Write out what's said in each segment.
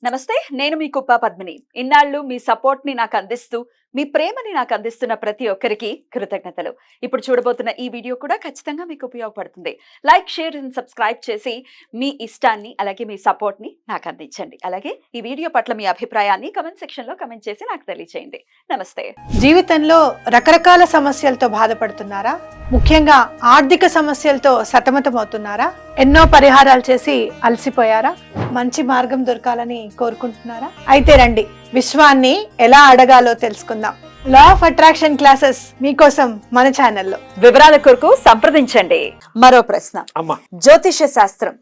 నమస్తే, నేను మీ కుప్ప పద్మిని. ఇన్నాళ్ళు మీ సపోర్ట్‌ని నాకందిస్తూ, మీ ప్రేమని నాకందిస్తున్న ప్రతి ఒక్కరికి కృతజ్ఞతలు. ఇప్పుడు చూడబోతున్న ఈ వీడియో కూడా ఖచ్చితంగా మీకు ఉపయోగపడుతుంది. లైక్, షేర్ అండ్ సబ్స్క్రైబ్ చేసి మీ ఇష్టాన్ని, అలాగే మీ సపోర్ట్‌ని నాకందించండి. అలాగే ఈ వీడియో పట్ల మీ అభిప్రాయాన్ని కామెంట్ సెక్షన్‌లో కామెంట్ చేసి నాకు తెలియజేయండి. నమస్తే. జీవితంలో రకరకాల సమస్యలతో బాధపడుతున్నారా? ముఖ్యంగా ఆర్థిక సమస్యలతో సతమతమవుతున్నారా? ఎన్నో పరిహారాలు చేసి అలసిపోయారా? మంచి మార్గం దొరకాలని కోరుకుంటున్నారా? అయితే రండి, విశ్వాన్ని ఎలా అడగాలో తెలుసుకుందాం. లా ఆఫ్ అట్రాక్షన్ క్లాసెస్ మీకోసం మన ఛానల్లో. వివరాల కొరకు సంప్రదించండి. మరో ప్రశ్న, అమ్మా జ్యోతిష శాస్త్రం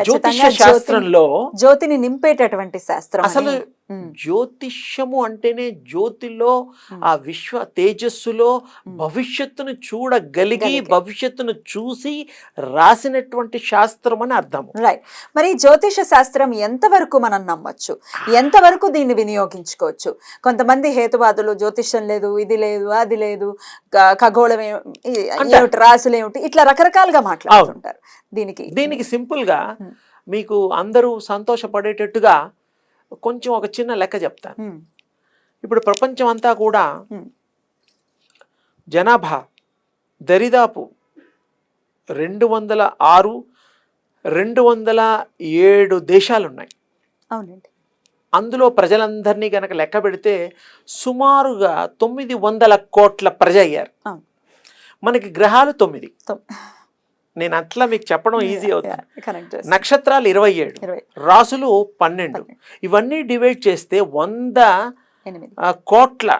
జ్యోతిష శాస్త్రంలో జ్యోతిని నింపేటటువంటి శాస్త్రం. అసలు జ్యోతిష్యము అంటేనే జ్యోతిలో ఆ విశ్వ తేజస్సులో భవిష్యత్తును చూడగలిగి భవిష్యత్తును చూసి రాసినటువంటి శాస్త్రం అని అర్థం. రైట్. మరి జ్యోతిష శాస్త్రం ఎంతవరకు మనం నమ్మొచ్చు, ఎంతవరకు దీన్ని వినియోగించుకోవచ్చు? కొంతమంది హేతువాదులు జ్యోతిష్యం లేదు, ఇది లేదు, అది లేదు, ఖగోళం ఏమిటి, రాసులు ఏమిటి, ఇట్లా రకరకాలుగా మాట్లాడుతుంటారు. దీనికి సింపుల్ గా మీకు అందరూ సంతోషపడేటట్టుగా కొంచెం ఒక చిన్న లెక్క చెప్తాను. ఇప్పుడు ప్రపంచం అంతా కూడా జనాభా దరిదాపు 206, 207 దేశాలు ఉన్నాయి. అవునండి. అందులో ప్రజలందరినీ గనక లెక్క పెడితే సుమారుగా 900 కోట్ల ప్రజ అయ్యారు. మనకి గ్రహాలు 9. నేను అట్లా మీకు చెప్పడం ఈజీ అవుతుంది. నక్షత్రాలు 27, రాసులు 12. ఇవన్నీ డివైడ్ చేస్తే 100 కోట్ల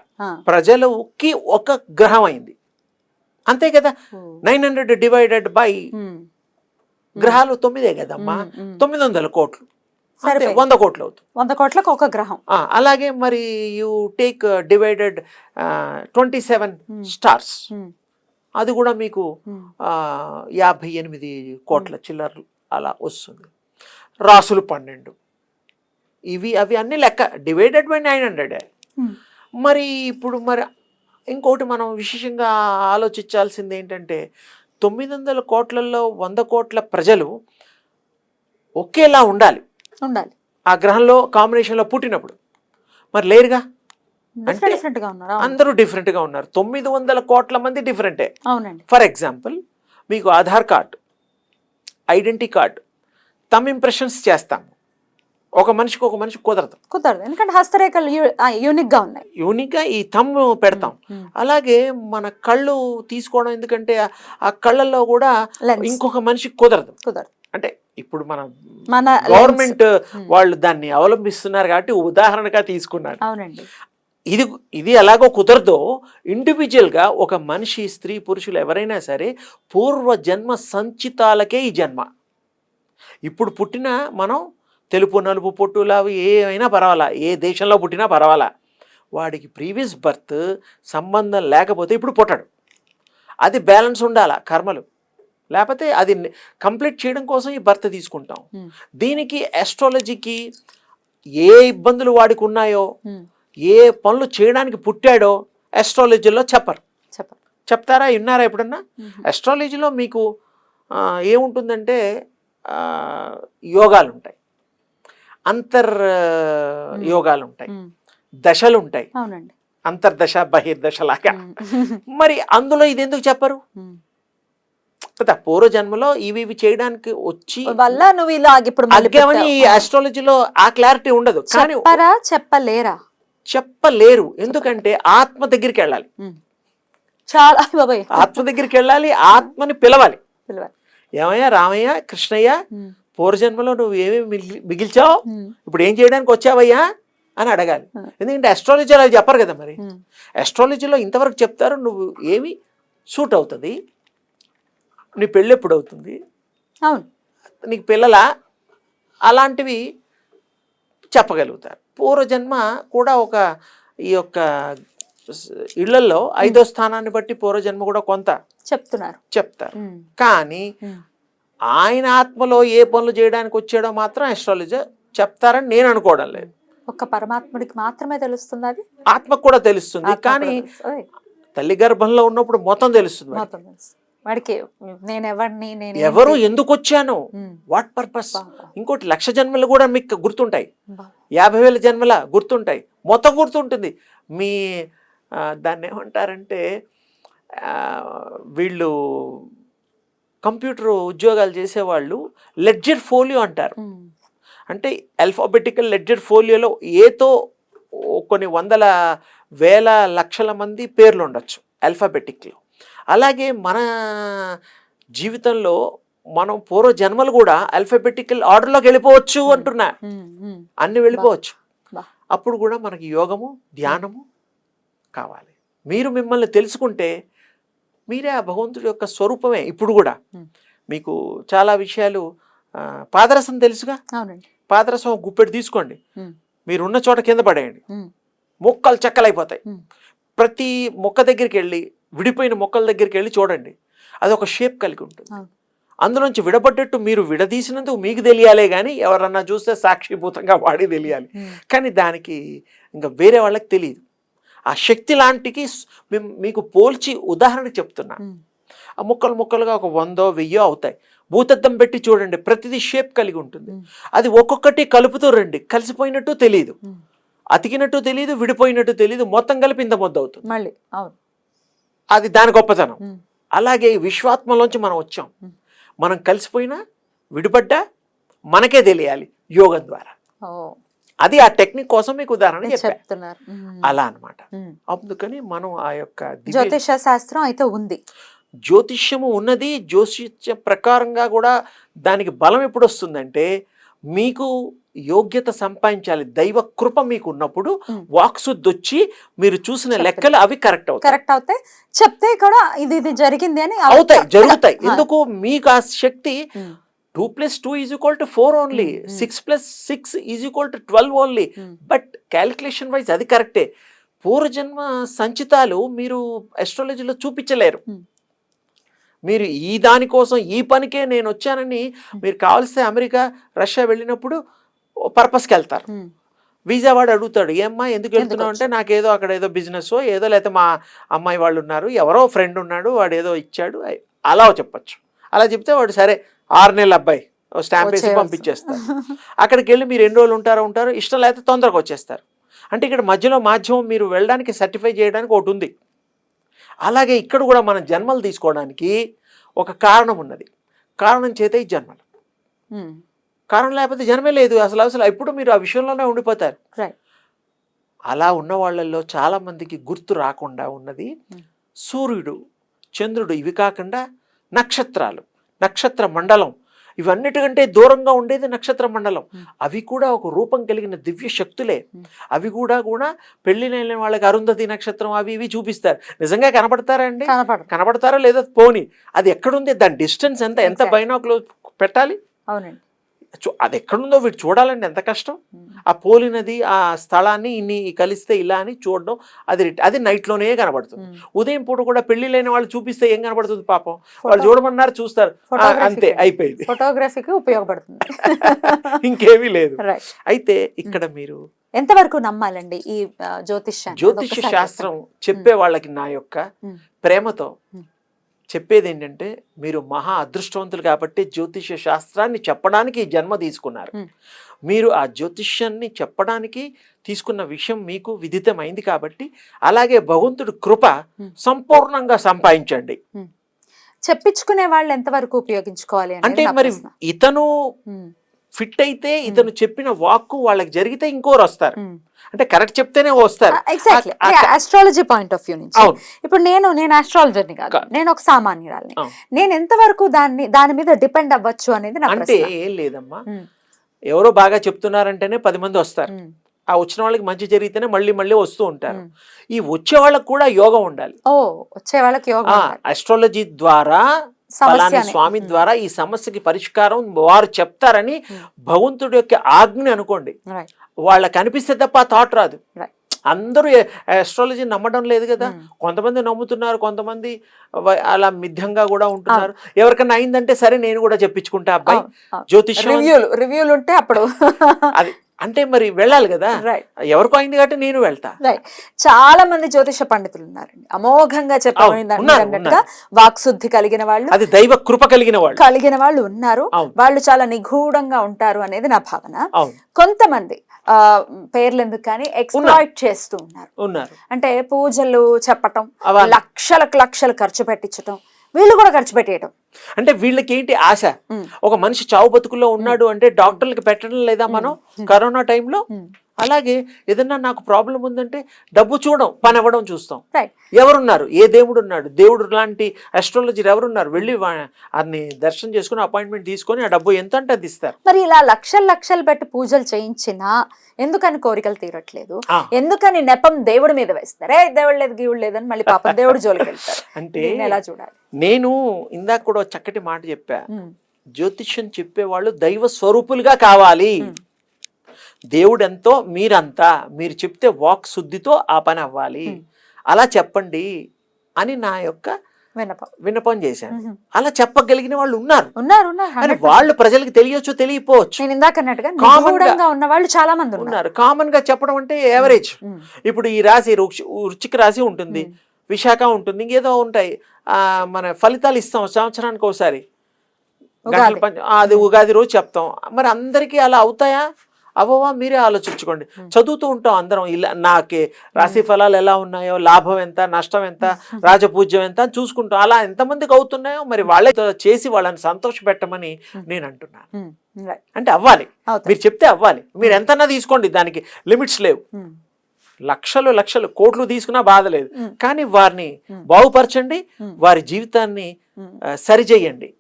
ప్రజలకి ఒక గ్రహం అయింది. అంతే కదా. 900 డివైడెడ్ బై గ్రహాలు 9 కదమ్మా, 900 కోట్లు, 100 కోట్లు అవుతుంది. 100 కోట్లకు ఒక గ్రహం. అలాగే మరి యూ టేక్ డివైడెడ్ 27 స్టార్స్, అది కూడా మీకు 58 కోట్ల చిల్లర్లు అలా వస్తుంది. రాసులు 12, అవి అన్ని లెక్క డివైడెడ్ బై 900. మరి ఇప్పుడు ఇంకోటి మనం విశేషంగా ఆలోచించాల్సింది ఏంటంటే 900 కోట్లలో 100 కోట్ల ప్రజలు ఒకేలా ఉండాలి ఆ గ్రహంలో కాంబినేషన్లో పుట్టినప్పుడు. మరి లేరుగా, అందరూ డిఫరెంట్ గా ఉన్నారు. 900 కోట్ల మంది డిఫరెంటే. ఫర్ ఎగ్జాంపుల్ మీకు Aadhaar card, identity card, thumb impressions చేస్తాము. ఒక మనిషికి కుదరదు, ఎందుకంటే హస్తరేఖలు యూనిక్ గా ఉన్నాయి. యూనిక్ గా ఈ థంబ్ పెడతాం. అలాగే మన కళ్ళు తీసుకోవడం, ఎందుకంటే ఆ కళ్ళల్లో కూడా ఇంకొక మనిషికి కుదరదు. అంటే ఇప్పుడు మన గవర్నమెంట్ వాళ్ళు దాన్ని అవలంబిస్తున్నారు కాబట్టి ఉదాహరణగా తీసుకున్నారు. ఇది ఎలాగో కుదరదో, ఇండివిజువల్గా ఒక మనిషి, స్త్రీ, పురుషులు ఎవరైనా సరే పూర్వ జన్మ సంచితాలకే ఈ జన్మ. ఇప్పుడు పుట్టిన మనం తెలుపు, నలుపు, పొట్టులు అవి ఏమైనా పర్వాలా, ఏ దేశంలో పుట్టినా పర్వాలా, వాడికి ప్రీవియస్ బర్త్ సంబంధం లేకపోతే ఇప్పుడు పుట్టడు. అది బ్యాలెన్స్ ఉండాలా కర్మలు, లేకపోతే అది కంప్లీట్ చేయడం కోసం ఈ బర్త్ తీసుకుంటాం. దీనికి ఆస్ట్రాలజీకి ఏ ఇబ్బందులు వాడికి ఉన్నాయో, ఏ పనులు చేయడానికి పుట్టాడో ఆస్ట్రాలజీలో చెప్తారా? విన్నారా ఎప్పుడన్నా? ఆస్ట్రాలజీలో మీకు ఏముంటుందంటే యోగాలు ఉంటాయి, యోగాలు ఉంటాయి, దశలు ఉంటాయి, అంతర్దశ బహిర్దశ లాగా. మరి అందులో ఇది ఎందుకు చెప్పరు? పూర్వజన్మలో ఇవి చేయడానికి వచ్చి వల్ల నువ్వు ఇలా ఇప్పుడు ఆస్ట్రాలజీలో ఆ క్లారిటీ ఉండదు. కానీ చెప్పలేరు, ఎందుకంటే ఆత్మ దగ్గరికి వెళ్ళాలి. ఆత్మ దగ్గరికి వెళ్ళాలి, ఆత్మని పిలవాలి. ఏమయ్యా, రామయ్య, కృష్ణయ్య, పూర్వజన్మలో నువ్వు ఏమేమి మిగిల్చావు, ఇప్పుడు ఏం చేయడానికి వచ్చావయ్యా అని అడగాలి. ఎందుకంటే ఆస్ట్రాలజీలో అవి చెప్పరు కదా. మరి ఆస్ట్రాలజీలో ఇంతవరకు చెప్తారు, నువ్వు ఏమి సూట్ అవుతుంది, నీ పెళ్ళి ఎప్పుడు అవుతుంది, నీకు పిల్లలా, అలాంటివి చెప్పగలుగుతారు. పూర్వజన్మ కూడా ఈ యొక్క ఇళ్లలో 5వ స్థానాన్ని బట్టి పూర్వజన్మ కూడా కొంత చెప్తారు. కానీ ఆయన ఆత్మలో ఏ పనులు చేయడానికి వచ్చాడో మాత్రం ఆస్ట్రాలజీ చెప్తారని నేను అనుకోవడం లేదు. ఒక్క పరమాత్ముడికి మాత్రమే తెలుస్తుంది, అది ఆత్మకు కూడా తెలుస్తుంది. కానీ తల్లి గర్భంలో ఉన్నప్పుడు మొత్తం తెలుస్తుంది. వాడికి నేను ఎవరిని, నేను ఎవరు, ఎందుకు వచ్చాను, వాట్ పర్పస్. ఇంకోటి 1,00,000 జన్మలు కూడా మీకు గుర్తుంటాయి, 50,000 జన్మల గుర్తుంటాయి, మొత్తం గుర్తుంటుంది. మీ దాన్ని ఏమంటారంటే వీళ్ళు కంప్యూటర్ ఉద్యోగాలు చేసేవాళ్ళు లెడ్జర్ ఫోలియో అంటారు. అంటే ఆల్ఫాబెటికల్ లెడ్జర్ ఫోలియోలో ఏతో కొన్ని వందల వేల లక్షల మంది పేర్లు ఉండొచ్చు ఆల్ఫాబెటిక్లో. అలాగే మన జీవితంలో మనం పూర్వ జన్మలు కూడా ఆల్ఫాబెటికల్ ఆర్డర్లోకి వెళ్ళిపోవచ్చు అంటున్నా, అన్ని వెళ్ళిపోవచ్చు. అప్పుడు కూడా మనకి యోగము ధ్యానము కావాలి. మీరు మిమ్మల్ని తెలుసుకుంటే మీరే ఆ భగవంతుడి యొక్క స్వరూపమే. ఇప్పుడు కూడా మీకు చాలా విషయాలు, పాదరసం తెలుసుగా, పాదరసం గుప్పెడు తీసుకోండి, మీరున్న చోట కింద పడేయండి, మొక్కలు చెక్కలైపోతాయి. ప్రతి మొక్క దగ్గరికి వెళ్ళి, విడిపోయిన మొక్కల దగ్గరికి వెళ్ళి చూడండి, అది ఒక షేప్ కలిగి ఉంటుంది. అందులోంచి విడబడ్డట్టు మీరు విడదీసినందుకు మీకు తెలియాలే కానీ ఎవరన్నా చూస్తే సాక్షిభూతంగా వాడి తెలియాలి. కానీ దానికి ఇంకా వేరే వాళ్ళకి తెలియదు. ఆ శక్తి లాంటికి మీకు పోల్చి ఉదాహరణ చెప్తున్నా. ఆ ముక్కలు ముక్కలుగా ఒక 100, 1000 అవుతాయి. భూతద్దం పెట్టి చూడండి, ప్రతిదీ షేప్ కలిగి ఉంటుంది. అది ఒక్కొక్కటి కలుపుతూ రండి, కలిసిపోయినట్టు తెలియదు, అతికినట్టు తెలియదు, విడిపోయినట్టు తెలియదు, మొత్తం కలిపి ఇంత ముద్ద అవుతుంది మళ్ళీ. అది దాని గొప్పతనం. అలాగే విశ్వాత్మలోంచి మనం వచ్చాం, మనం కలిసిపోయినా విడిపడ్డా మనకే తెలియాలి యోగం ద్వారా. అది ఆ టెక్నిక్ కోసం మీకు ఉదాహరణ చెప్తున్నారు. అలా అన్నమాట. అందుకని మనం ఆ యొక్క జ్యోతిష శాస్త్రం అయితే ఉంది, జ్యోతిష్యము ఉన్నది. జ్యోతిష్య ప్రకారంగా కూడా దానికి బలం ఎప్పుడు వస్తుందంటే మీకు యోగ్యత సంపాదించాలి, దైవ కృప మీకు ఉన్నప్పుడు వాక్శుద్ధి వచ్చి మీరు చూసిన లెక్కలు అవి కరెక్ట్ అవుతాయి. చెప్తే కూడా ఇది జరిగింది అని అవుతాయి, జరుగుతాయి. ఎందుకు మీకు ఆ శక్తి 2 + 2 = 4 only, 6 + 6 = 12 only. But calculation wise అది కరెక్టే. పూర్వజన్మ సంచితాలు మీరు అస్ట్రాలజీలో చూపించలేరు. మీరు ఈ దానికోసం ఈ పనికే నేను వచ్చానని మీరు కావాల్సిన అమెరికా రష్యా వెళ్ళినప్పుడు పర్పస్కి వెళ్తారు. వీసా వాడు అడుగుతాడు, ఏమ్మా ఎందుకు వెళ్తున్నావు అంటే నాకేదో అక్కడ ఏదో బిజినెస్ ఏదో, లేకపోతే మా అమ్మాయి వాళ్ళు ఉన్నారు, ఎవరో ఫ్రెండ్ ఉన్నాడు వాడు ఏదో ఇచ్చాడు, అలా చెప్పచ్చు. అలా చెప్తే వాడు సరే 6 నెలల అబ్బాయి స్టాంప్ వేసి పంపించేస్తారు. అక్కడికి వెళ్ళి మీరు ఎన్ని రోజులు ఉంటారో ఇష్టం లేకపోతే తొందరగా వచ్చేస్తారు. అంటే ఇక్కడ మధ్యలో మాధ్యమం మీరు వెళ్ళడానికి సర్టిఫై చేయడానికి ఒకటి ఉంది. అలాగే ఇక్కడ కూడా మనం జన్మలు తీసుకోవడానికి ఒక కారణం ఉన్నది. కారణం చేత ఈ జన్మలు, కారణం లేకపోతే జన్మే లేదు అసలు. ఎప్పుడు మీరు ఆ విషయంలోనే ఉండిపోతారు. అలా ఉన్న వాళ్ళల్లో చాలా మందికి గుర్తు రాకుండా ఉన్నది సూర్యుడు, చంద్రుడు, ఇవి కాకుండా నక్షత్రాలు, నక్షత్ర మండలం, ఇవన్నిటికంటే దూరంగా ఉండేది నక్షత్ర మండలం. అవి కూడా ఒక రూపం కలిగిన దివ్య శక్తులే. అవి కూడా పెళ్లి లేని వాళ్ళకి అరుంధతి నక్షత్రం అవి ఇవి చూపిస్తారు. నిజంగా కనపడతారా అండి? కనపడతారా లేదా పోనీ, అది ఎక్కడుంది, దాని డిస్టెన్స్ ఎంత బైనాకులో పెట్టాలి. అవునండి, అది ఎక్కడుందో వీడు చూడాలండి, ఎంత కష్టం. ఆ పోలినది ఆ స్థలాన్ని ఇన్ని కలిస్తే ఇలా అని చూడడం, అది నైట్లోనే కనబడుతుంది. ఉదయం పూట కూడా పెళ్లి లేని వాళ్ళు చూపిస్తే ఏం కనబడుతుంది పాపం, వాళ్ళు చూడమన్నారు చూస్తారు, అంతే అయిపోయింది. ఫోటోగ్రఫీకి ఉపయోగపడుతుంది, ఇంకేమీ లేదు. అయితే ఇక్కడ మీరు ఎంతవరకు నమ్మాలండి ఈ జ్యోతిష శాస్త్రం చెప్పే వాళ్ళకి నా యొక్క ప్రేమతో చెప్పేది ఏంటంటే, మీరు మహా అదృష్టవంతులు కాబట్టి జ్యోతిష శాస్త్రాన్ని చెప్పడానికి ఈ జన్మ తీసుకున్నారు. మీరు ఆ జ్యోతిష్యాన్ని చెప్పడానికి తీసుకున్న విషయం మీకు విదితమైంది కాబట్టి అలాగే భగవంతుడి కృప సంపూర్ణంగా సంపాదించండి. చెప్పించుకునే వాళ్ళు ఎంతవరకు ఉపయోగించుకోవాలి అంటే మరి ఇతను ఫిట్ అయితే ఇతను చెప్పిన వాక్కు వాళ్ళకి జరిగితే ఇంకోరు వస్తారు. అంటే కరెక్ట్ చెప్తేనే వస్తారు. ఆస్ట్రాలజీ పాయింట్ ఆఫ్ వ్యూ నుంచి ఇప్పుడు నేను ఆస్ట్రాలజర్ని కాదు, నేను ఒక సామాన్యురాలని. నేను ఎంతవరకు దాని మీద డిపెండ్ అవ్వచ్చు అనేది అంటే ఏం లేదమ్మా, ఎవరో బాగా చెప్తున్నారంటేనే 10 మంది వస్తారు. ఆ వచ్చిన వాళ్ళకి మంచి జరిగితేనే మళ్ళీ మళ్ళీ వస్తూ ఉంటారు. ఈ వచ్చే వాళ్ళకి కూడా యోగం ఉండాలి. వచ్చే వాళ్ళకి యోగం, ఆస్ట్రాలజీ ద్వారా ఫలాని స్వామి ద్వారా ఈ సమస్యకి పరిష్కారం వారు చెప్తారని భగవంతుడి యొక్క ఆజ్ఞ అనుకోండి. వాళ్ళకి అనిపిస్తే తప్ప ఆ థాట్ రాదు. అందరూ ఆస్ట్రాలజీ నమ్మడం లేదు కదా, కొంతమంది నమ్ముతున్నారు, కొంతమంది అలా మిథ్యంగా కూడా ఉంటున్నారు. ఎవరికన్నా అయిందంటే సరే నేను కూడా చెప్పించుకుంటా అబ్బాయి జ్యోతిష్యం రివ్యూలు ఉంటే అప్పుడు అది అంటే మరి వెళ్ళాలి కదా, రైట్ ఎవరికో అయింది కాబట్టి నేను వెళ్తా. రైట్. చాలా మంది జ్యోతిష పండితులు ఉన్నారండి, అమోఘంగా చెప్పినట్టుగా వాక్శుద్ధి కలిగిన వాళ్ళు, అది దైవ కృప కలిగిన వాళ్ళు ఉన్నారు. అవును. వాళ్ళు చాలా నిగూఢంగా ఉంటారు అనేది నా భావన. అవును. కొంతమంది పేర్లు ఎందుకు కానీ ఎక్స్‌ప్లాయిట్ చేస్తూ ఉన్నారు. అంటే పూజలు చెప్పటం, లక్షలు ఖర్చు పెట్టించటం, వీళ్ళు కూడా ఖర్చు పెట్టేయటం. అంటే వీళ్ళకి ఏంటి ఆశ, ఒక మనిషి చావు బతుకుల్లో ఉన్నాడు అంటే డాక్టర్లకి పెట్టడం లేదా మనం కరోనా టైంలో? అలాగే ఏదన్నా నాకు ప్రాబ్లం ఉందంటే డబ్బు చూడడం, పని అవ్వడం చూస్తాం. ఎవరున్నారు, ఏ దేవుడు ఉన్నాడు, దేవుడు లాంటి అస్ట్రాలజర్ ఎవరున్నారు, వెళ్ళి అన్ని దర్శనం చేసుకుని అపాయింట్మెంట్ తీసుకొని ఆ డబ్బు ఎంత అంటే అది ఇస్తారు. మరి ఇలా లక్షలు పెట్టి పూజలు చేయించినా ఎందుకని కోరికలు తీరట్లేదు? ఎందుకని నెపం దేవుడి మీద వేస్తారే, దేవుడు లేదు గీవుడు లేదని మళ్ళీ పాప దేవుడు జోలికి వెళ్తారు? అంటే ఎలా చూడాలి? నేను ఇందాక కూడా చక్కటి మాట చెప్పా, జ్యోతిష్యం చెప్పేవాళ్ళు దైవ స్వరూపులుగా కావాలి. దేవుడు ఎంతో మీరంతా, మీరు చెప్తే వాక్ శుద్ధితో ఆ పని అవ్వాలి, అలా చెప్పండి అని నా యొక్క విన్నపం చేశాను. అలా చెప్పగలిగిన వాళ్ళు ఉన్నారు. వాళ్ళు ప్రజలకు తెలియచ్చు, తెలియపోవచ్చు. నేను ఇందాక అన్నట్టుగా నిగూఢంగా ఉన్న వాళ్ళు చాలా మంది ఉన్నారు. కామన్ గా చెప్పడం అంటే యావరేజ్. ఇప్పుడు ఈ రాశి వృశ్చిక రాశి ఉంటుంది, విశాఖ ఉంటుంది, ఇంకేదో ఉంటాయి. మన ఫలితాలు ఇస్తాం సంవత్సరానికి ఒకసారి, అది ఉగాది రోజు చెప్తాం. మరి అందరికీ అలా అవుతాయా? అవ్వవా? మీరే ఆలోచించుకోండి. చదువుతూ ఉంటాం అందరం, ఇలా నాకే రాశి ఫలాలు ఎలా ఉన్నాయో, లాభం ఎంత, నష్టం ఎంత, రాజపూజ్యం ఎంత అని చూసుకుంటాం. అలా ఎంతమందికి అవుతున్నాయో మరి వాళ్ళే చేసి వాళ్ళని సంతోష పెట్టమని నేను అంటున్నాను. అంటే అవ్వాలి, మీరు చెప్తే అవ్వాలి. మీరు ఎంతన్నా తీసుకోండి, దానికి లిమిట్స్ లేవు. లక్షలు కోట్లు తీసుకున్నా బాధ లేదు, కానీ వారిని బాగుపరచండి, వారి జీవితాన్ని సరిచేయండి.